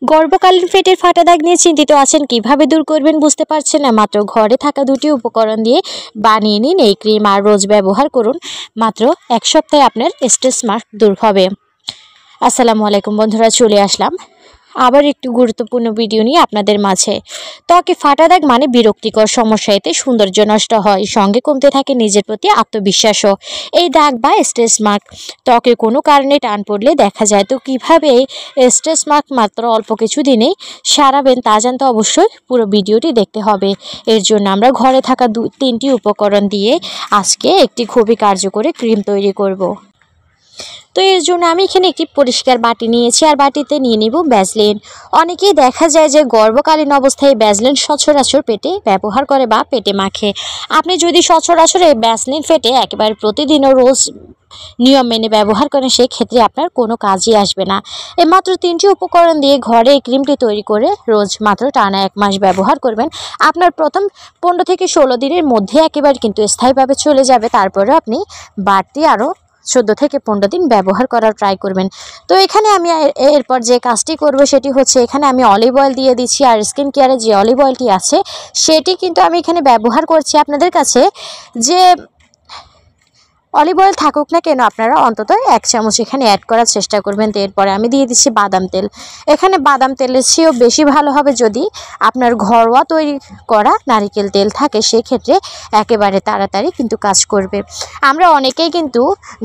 গর্ভকালীন পেটের ফাটা দাগ নিয়ে চিন্তিত আছেন, কিভাবে দূর করবেন বুঝতে পারছেন না? মাত্র ঘরে থাকা দুটি উপকরণ দিয়ে বানিয়ে নিন এই ক্রিম আর রোজ ব্যবহার করুন। মাত্র 1 সপ্তাহে আপনার স্ট্রেস মার্ক দূর হবে। আসসালামু আলাইকুম বন্ধুরা, চলে আসলাম আবার একটু গুরুত্বপূর্ণ ভিডিও নিয়ে আপনাদের মাঝে। ত্বকে ফাটা দাগ মানে বিরক্তিকর সমস্যা, এতে সৌন্দর্য নষ্ট হয়, সঙ্গে কমতে থাকে নিজের প্রতি আত্মবিশ্বাসও। এই দাগ বা স্ট্রেস মার্ক ত্বকে কোনো কারণে টান পড়লে দেখা যায়। তো কিভাবে এই স্ট্রেস মার্ক মাত্র অল্প কিছু দিনেই সারাবেন তা জানতে অবশ্যই পুরো ভিডিওটি দেখতে হবে। এর জন্য আমরা ঘরে থাকা 3টি উপকরণ দিয়ে আজকে একটি খুবই কার্যকরী ক্রিম তৈরি করব। তো এর জন্য আমি এখানে একটি পরিষ্কার বাটি নিয়েছি আর বাটিতে নিয়ে নিব ভ্যাসলিন। অনেকেই দেখা যায় যে গর্ভকালীন অবস্থায় ভ্যাসলিন সচরাচর পেটে ব্যবহার করে বা পেটে মাখে। আপনি যদি সচরাচর এই ভ্যাসলিন পেটে একেবারে প্রতিদিনও রোজ নিয়ম মেনে ব্যবহার করেন, সেই ক্ষেত্রে আপনার কোনো কাজই আসবে না। এই মাত্র 3টি উপকরণ দিয়ে ঘরে এই ক্রিমটি তৈরি করে রোজ মাত্র টানা 1 মাস ব্যবহার করবেন। আপনার প্রথম 15 থেকে 16 দিনের মধ্যে একেবারে কিন্তু স্থায়ীভাবে চলে যাবে। তারপরে আপনি বাড়তি আরও 14 থেকে 15 দিন ব্যবহার করার ট্রাই করবেন। তো এখানে আমি এরপর যে কাজটি করব সেটি হচ্ছে, এখানে আমি অলিভ অয়েল দিয়ে দিচ্ছি আর স্কিন কেয়ারে যে অলিভ অয়েলটি আছে সেটি কিন্তু আমি এখানে ব্যবহার করছি। আপনাদের কাছে যে অলিভ অয়েল থাকুক না কেন, আপনারা অন্তত 1 চামচ এখানে অ্যাড করার চেষ্টা করবেন। তো এরপরে আমি দিয়ে দিচ্ছি বাদাম তেল। এখানে বাদাম তেলের চেয়েও বেশি ভালো হবে যদি আপনার ঘরোয়া তৈরি করা নারকেল তেল থাকে, সেক্ষেত্রে একেবারে তাড়াতাড়ি কিন্তু কাজ করবে। আমরা অনেকেই কিন্তু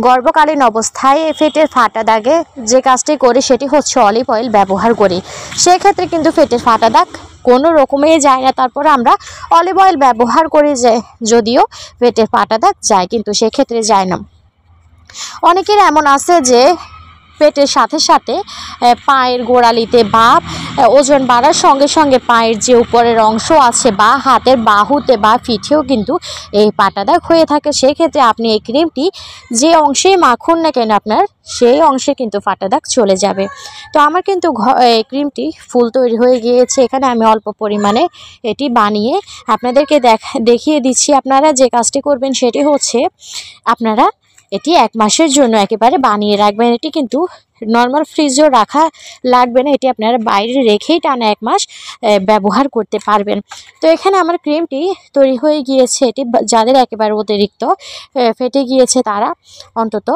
গর্ভকালীন অবস্থায় পেটের ফাটা দাগে যে কাজটি করি সেটি হচ্ছে অলিভ অয়েল ব্যবহার করি। সেক্ষেত্রে কিন্তু পেটের ফাটা দাগ কোনো রকমেই যায় না। তারপরে আমরা অলিভ অয়েল ব্যবহার করি যে যদিও পেটের ফাটা দাগ যায়, কিন্তু সেক্ষেত্রে যায় না। অনেকের এমন আছে যে পেটের সাথে সাথে পায়ের গোড়ালিতে বা ওজন বাড়ার সঙ্গে সঙ্গে পায়ের যে উপরের অংশ আছে বা হাতের বাহুতে বা পিঠেও কিন্তু এই ফাটা দাগ হয়ে থাকে। সেক্ষেত্রে আপনি এই ক্রিমটি যে অংশেই মাখুন না কেন আপনার সেই অংশে কিন্তু ফাটা দাগ চলে যাবে। তো আমার কিন্তু এই ক্রিমটি ফুল তৈরি হয়ে গিয়েছে। এখানে আমি অল্প পরিমাণে এটি বানিয়ে আপনাদেরকে দেখিয়ে দিচ্ছি। আপনারা যে কাজটি করবেন সেটি হচ্ছে, আপনারা এটি 1 মাসের জন্য একেবারে বানিয়ে রাখবেন। এটি কিন্তু নর্মাল ফ্রিজেও রাখা লাগবে না, এটি আপনারা বাইরে রেখেই টানা 1 মাস ব্যবহার করতে পারবেন। তো এখানে আমার ক্রিমটি তৈরি হয়ে গিয়েছে। এটি যাদের একেবারে অতিরিক্ত ফেটে গিয়েছে তারা অন্তত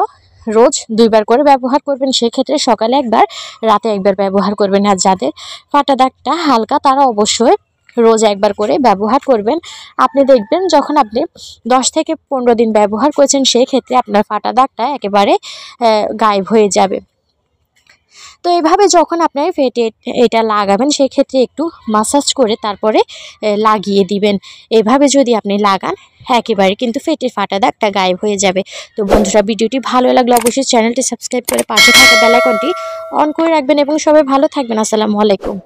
রোজ 2 বার করে ব্যবহার করবেন। সেক্ষেত্রে সকালে 1 বার, রাতে 1 বার ব্যবহার করবেন। আর যাদের ফাটা দাগটা হালকা তারা অবশ্যই রোজ 1 বার করে ব্যবহার করবেন। আপনি দেখবেন যখন আপনি 10 থেকে 15 দিন ব্যবহার করেছেন, সেই ক্ষেত্রে আপনার ফাটা দাগটা একেবারে গায়েব হয়ে যাবে। তো এইভাবে যখন আপনার পেটে এটা লাগাবেন, সেই ক্ষেত্রে একটু মাসাজ করে তারপরে লাগিয়ে দিবেন। এভাবে যদি আপনি লাগান একেবারে কিন্তু পেটের ফাটা দাগটা গায়েব হয়ে যাবে। তো বন্ধুরা, ভিডিওটি ভালো লাগলে অবশ্যই চ্যানেলটি সাবস্ক্রাইব করে পাশে থাকা বেল আইকনটি অন করে রাখবেন এবং সবাই ভালো থাকবেন। আসসালামু আলাইকুম।